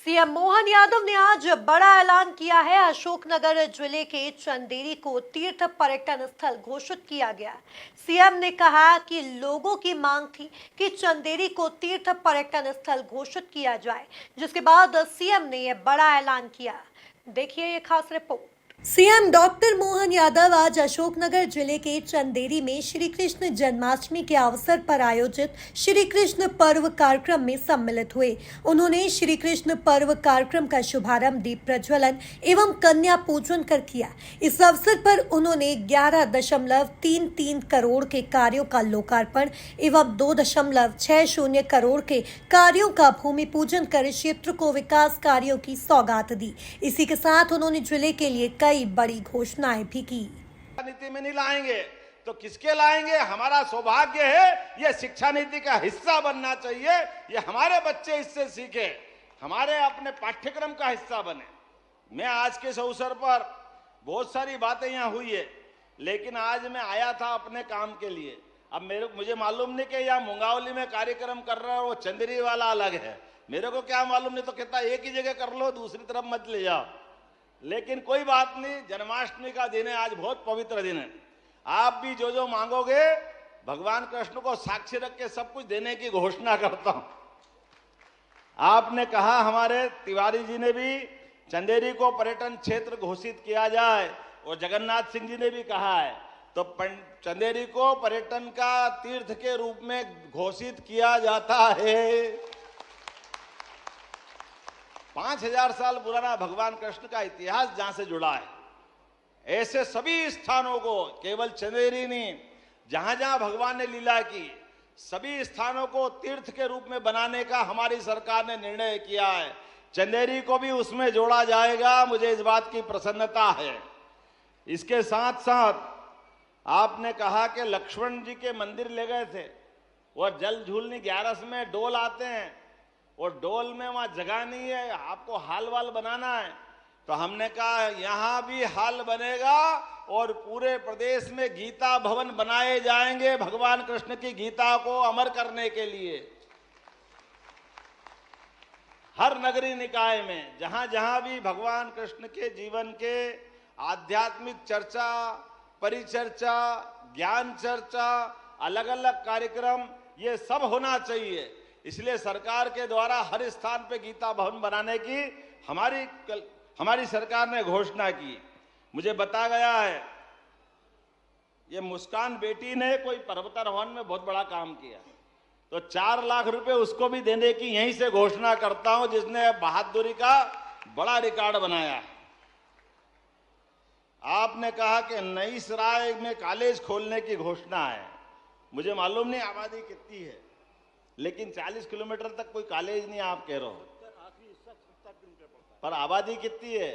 CM Mohan Yadav ने आज बड़ा ऐलान किया है। अशोकनगर जिले के चंदेरी को तीर्थ पर्यटन स्थल घोषित किया गया। सीएम ने कहा कि लोगों की मांग थी कि चंदेरी को तीर्थ पर्यटन स्थल घोषित किया जाए, जिसके बाद सीएम ने यह बड़ा ऐलान किया। देखिए ये खास report. CM doctor Mohan Yadav आज अशोकनगर जिले के चंदेरी में श्री कृष्ण जन्माष्टमी के अवसर पर आयोजित श्री कृष्ण पर्व कार्यक्रम में सम्मिलित हुए। उन्होंने श्री कृष्ण पर्व कार्यक्रम का शुभारंभ दीप प्रज्वलन एवं कन्या पूजन कर किया। इस अवसर पर उन्होंने 11.33 करोड़ के कार्यों का लोकार्पण एवं 2.60 करोड़ के कार्यों का भूमि पूजन कर क्षेत्र को विकास कार्यों की सौगात दी। इसी के साथ उन्होंने जिले के लिए कई बड़ी घोषणाएं भी की। नीति में नहीं लाएंगे तो किसके लाएंगे? हमारा सौभाग्य है ये शिक्षा नीति का हिस्सा बनना चाहिए। ये हमारे बच्चे इससे सीखे, हमारे अपने पाठ्यक्रम का हिस्सा बने। मैं आज के इस अवसर पर बहुत सारी बातें यहाँ हुई है, लेकिन आज मैं आया था अपने काम के लिए। अब मुझे मालूम नहीं कि यहाँ मुंगावली में कार्यक्रम कर रहा है, वो चंदेरी वाला अलग है। मेरे को क्या मालूम, नहीं तो कहता एक ही जगह कर लो, दूसरी तरफ मत ले जाओ। लेकिन कोई बात नहीं, जन्माष्टमी का दिन है, आज बहुत पवित्र दिन है। आप भी जो जो मांगोगे भगवान कृष्ण को साक्षी रख के सब कुछ देने की घोषणा करता हूं। आपने कहा, हमारे तिवारी जी ने भी चंदेरी को पर्यटन क्षेत्र घोषित किया जाए और जगन्नाथ सिंह जी ने भी कहा है, तो चंदेरी को पर्यटन का तीर्थ के रूप में घोषित किया जाता है। 5000 साल पुराना भगवान कृष्ण का इतिहास जहां से जुड़ा है, ऐसे सभी स्थानों को, केवल चंदेरी नहीं, जहां जहां भगवान ने लीला की, सभी स्थानों को तीर्थ के रूप में बनाने का हमारी सरकार ने निर्णय किया है। चंदेरी को भी उसमें जोड़ा जाएगा, मुझे इस बात की प्रसन्नता है। इसके साथ साथ आपने कहा कि लक्ष्मण जी के मंदिर ले गए थे और जल झूलनी 11 में डोल आते हैं और डोल में वहां जगह नहीं है, आपको हाल वाल बनाना है। तो हमने कहा यहां भी हाल बनेगा और पूरे प्रदेश में गीता भवन बनाए जाएंगे भगवान कृष्ण की गीता को अमर करने के लिए। हर नगरी निकाय में जहां जहां भी भगवान कृष्ण के जीवन के आध्यात्मिक चर्चा, परिचर्चा, ज्ञान चर्चा, अलग अलग कार्यक्रम, ये सब होना चाहिए। इसलिए सरकार के द्वारा हर स्थान पे गीता भवन बनाने की हमारी सरकार ने घोषणा की। मुझे बताया गया है, ये मुस्कान बेटी ने कोई पर्वतारोहण में बहुत बड़ा काम किया, तो 4 लाख रुपए उसको भी देने की यहीं से घोषणा करता हूं, जिसने बहादुरी का बड़ा रिकॉर्ड बनाया है। आपने कहा कि नई सराय में कॉलेज खोलने की घोषणा है। मुझे मालूम नहीं आबादी कितनी है, लेकिन 40 किलोमीटर तक कोई कॉलेज नहीं, आप कह रहे हो, पर आबादी कितनी है?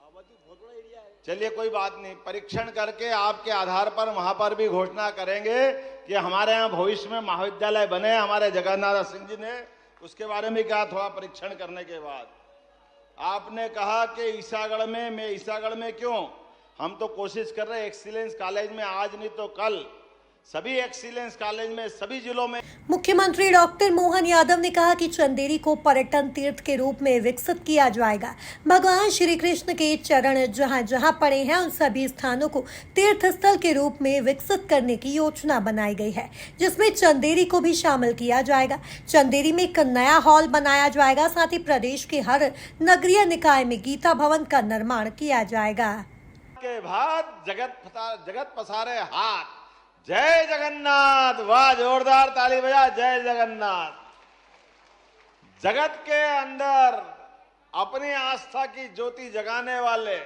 आबादी बहुत बड़ा एरिया है। चलिए कोई बात नहीं, परीक्षण करके आपके आधार पर वहां पर भी घोषणा करेंगे कि हमारे यहाँ भविष्य में महाविद्यालय बने। हमारे जगन्नाथ सिंह जी ने उसके बारे में कहा, थोड़ा परीक्षण करने के बाद। आपने कहा कि ईसागढ़ में, मैं ईसागढ़ में क्यों, हम तो कोशिश कर रहे हैं एक्सीलेंस कॉलेज में आज नहीं तो कल सभी एक्सीलेंस कॉलेज में सभी जिलों में। मुख्यमंत्री डॉक्टर मोहन यादव ने कहा कि चंदेरी को पर्यटन तीर्थ के रूप में विकसित किया जाएगा। भगवान श्री कृष्ण के चरण जहां जहां पड़े हैं, उन सभी स्थानों को तीर्थ स्थल के रूप में विकसित करने की योजना बनाई गई है, जिसमें चंदेरी को भी शामिल किया जाएगा। चंदेरी में एक नया हॉल बनाया जाएगा, साथ ही प्रदेश के हर नगरीय निकाय में गीता भवन का निर्माण किया जाएगा। के बाद जगत पसारे हाथ, जय जगन्नाथ, वाह जोरदार ताली बजा, जय जगन्नाथ। जगत के अंदर अपनी आस्था की ज्योति जगाने वाले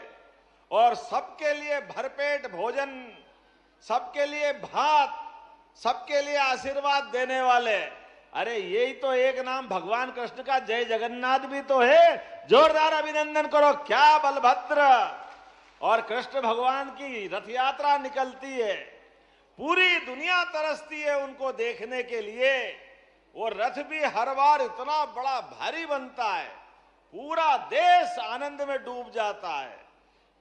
और सबके लिए भरपेट भोजन, सबके लिए भात, सबके लिए आशीर्वाद देने वाले, अरे यही तो एक नाम भगवान कृष्ण का जय जगन्नाथ भी तो है। जोरदार अभिनंदन करो। क्या बलभद्र और कृष्ण भगवान की रथ यात्रा निकलती है, पूरी दुनिया तरसती है उनको देखने के लिए। वो रथ भी हर बार इतना बड़ा भारी बनता है, पूरा देश आनंद में डूब जाता है।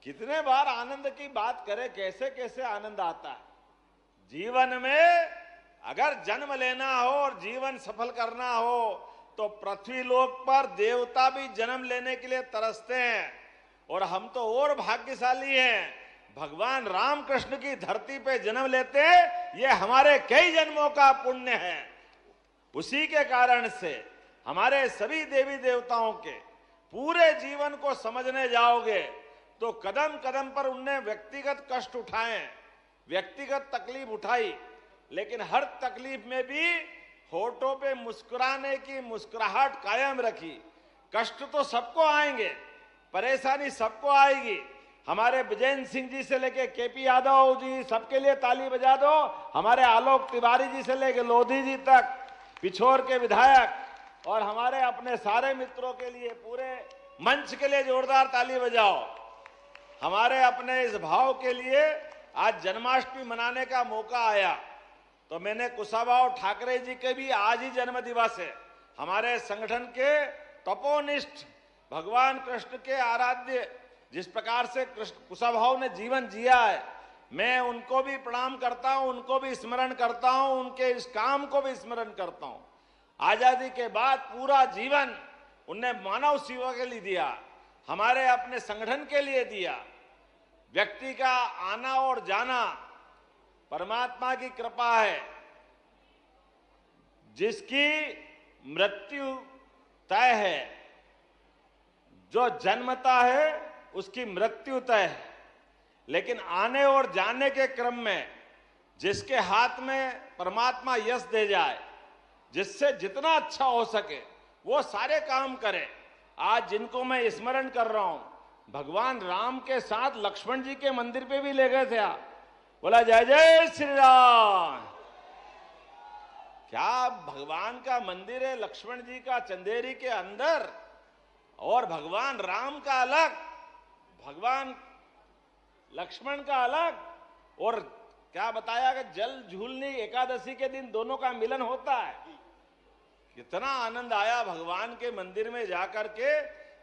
कितने बार आनंद की बात करें, कैसे कैसे आनंद आता है। जीवन में अगर जन्म लेना हो और जीवन सफल करना हो, तो पृथ्वी लोक पर देवता भी जन्म लेने के लिए तरसते हैं, और हम तो और भाग्यशाली हैं, भगवान रामकृष्ण की धरती पे जन्म लेते हैं, ये हमारे कई जन्मों का पुण्य है। उसी के कारण से हमारे सभी देवी देवताओं के पूरे जीवन को समझने जाओगे तो कदम कदम पर उनने व्यक्तिगत कष्ट उठाए, व्यक्तिगत तकलीफ उठाई, लेकिन हर तकलीफ में भी होठों पे मुस्कुराने की मुस्कुराहट कायम रखी। कष्ट तो सबको आएंगे, परेशानी सबको आएगी। हमारे विजेंद्र सिंह जी से लेके केपी यादव जी, सबके लिए ताली बजा दो। हमारे आलोक तिवारी जी से लेके लोधी जी तक, पिछोर के विधायक, और हमारे अपने सारे मित्रों के लिए, पूरे मंच के लिए जोरदार ताली बजाओ। हमारे अपने इस भाव के लिए आज जन्माष्टमी मनाने का मौका आया, तो मैंने कुशाभाऊ ठाकरे जी के भी आज ही जन्म दिवस है। हमारे संगठन के तपोनिष्ठ भगवान कृष्ण के आराध्य, जिस प्रकार से कुशाभाऊ ने जीवन जिया है, मैं उनको भी प्रणाम करता हूं, उनको भी स्मरण करता हूं, उनके इस काम को भी स्मरण करता हूं। आजादी के बाद पूरा जीवन उनने मानव सेवा के लिए दिया, हमारे अपने संगठन के लिए दिया। व्यक्ति का आना और जाना परमात्मा की कृपा है, जिसकी मृत्यु तय है, जो जन्मता है उसकी मृत्यु तय है, लेकिन आने और जाने के क्रम में जिसके हाथ में परमात्मा यश दे जाए, जिससे जितना अच्छा हो सके वो सारे काम करे। आज जिनको मैं स्मरण कर रहा हूं, भगवान राम के साथ लक्ष्मण जी के मंदिर पे भी ले गए थे आप, बोला जय जय श्री राम। क्या भगवान का मंदिर है लक्ष्मण जी का चंदेरी के अंदर, और भगवान राम का अलग, भगवान लक्ष्मण का अलग। और क्या बताया कि जल झूलनी एकादशी के दिन दोनों का मिलन होता है। कितना आनंद आया भगवान के मंदिर में जाकर के।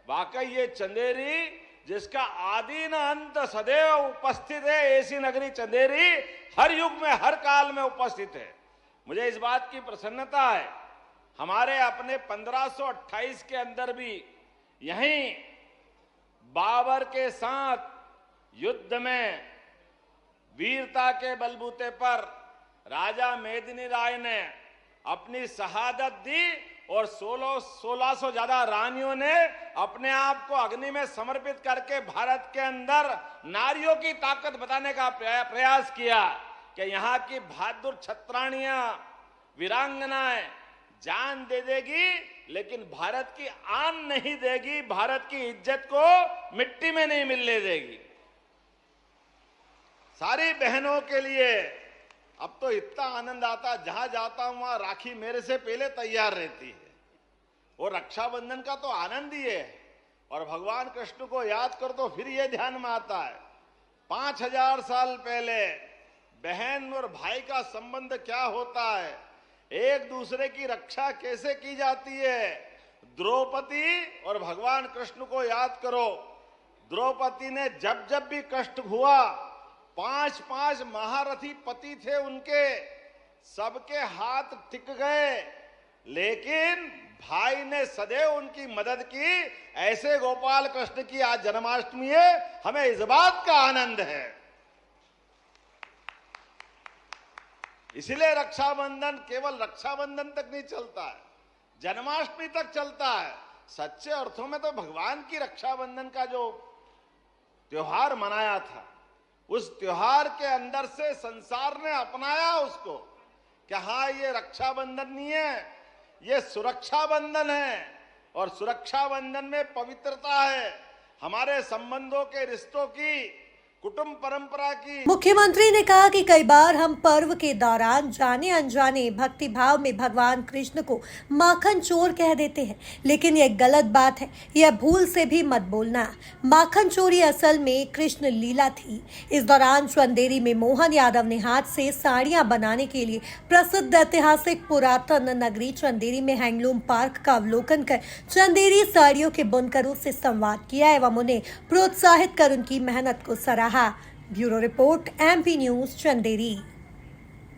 वाकई ये चंदेरी, जिसका आदि न अंत सदैव उपस्थित है, ऐसी नगरी चंदेरी हर युग में हर काल में उपस्थित है। मुझे इस बात की प्रसन्नता है, हमारे अपने 1528 के अंदर भी यहीं बाबर के साथ युद्ध में वीरता के बलबूते पर राजा मेदिनी राय ने अपनी शहादत दी, और 1600 ज्यादा रानियों ने अपने आप को अग्नि में समर्पित करके भारत के अंदर नारियों की ताकत बताने का प्रयास किया कि यहाँ की बहादुर छत्राणियां, वीरांगनाएं जान दे देगी, लेकिन भारत की आन नहीं देगी, भारत की इज्जत को मिट्टी में नहीं मिलने देगी। सारी बहनों के लिए अब तो इतना आनंद आता, जहां जाता हूं वहां राखी मेरे से पहले तैयार रहती है, और रक्षाबंधन का तो आनंद ही है। और भगवान कृष्ण को याद कर तो फिर ये ध्यान में आता है, 5000 साल पहले बहन और भाई का संबंध क्या होता है, एक दूसरे की रक्षा कैसे की जाती है। द्रौपदी और भगवान कृष्ण को याद करो, द्रौपदी ने जब जब भी कष्ट हुआ, 5 महारथी पति थे उनके, सबके हाथ टिक गए, लेकिन भाई ने सदैव उनकी मदद की। ऐसे गोपाल कृष्ण की आज जन्माष्टमी है, हमें इस बात का आनंद है। इसलिए रक्षाबंधन केवल रक्षाबंधन तक नहीं चलता है, जन्माष्टमी तक चलता है। सच्चे अर्थों में तो भगवान की रक्षाबंधन का जो त्योहार मनाया था, उस त्योहार के अंदर से संसार ने अपनाया उसको कि हाँ, ये रक्षाबंधन नहीं है, ये सुरक्षा बंधन है। और सुरक्षा बंधन में पवित्रता है, हमारे संबंधों के, रिश्तों की, कुटुंब परंपरा की। मुख्यमंत्री ने कहा कि कई बार हम पर्व के दौरान जाने अनजाने भक्ति भाव में भगवान कृष्ण को माखन चोर कह देते हैं, लेकिन यह गलत बात है, यह भूल से भी मत बोलना। माखन चोरी असल में कृष्ण लीला थी। इस दौरान चंदेरी में मोहन यादव ने हाथ से साड़ियां बनाने के लिए प्रसिद्ध ऐतिहासिक पुरातन नगरी चंदेरी में हैंडलूम पार्क का अवलोकन कर चंदेरी साड़ियों के बुनकरों से संवाद किया एवं उन्हें प्रोत्साहित कर उनकी मेहनत को सराहा। Bureau report, MP news, Chanderi.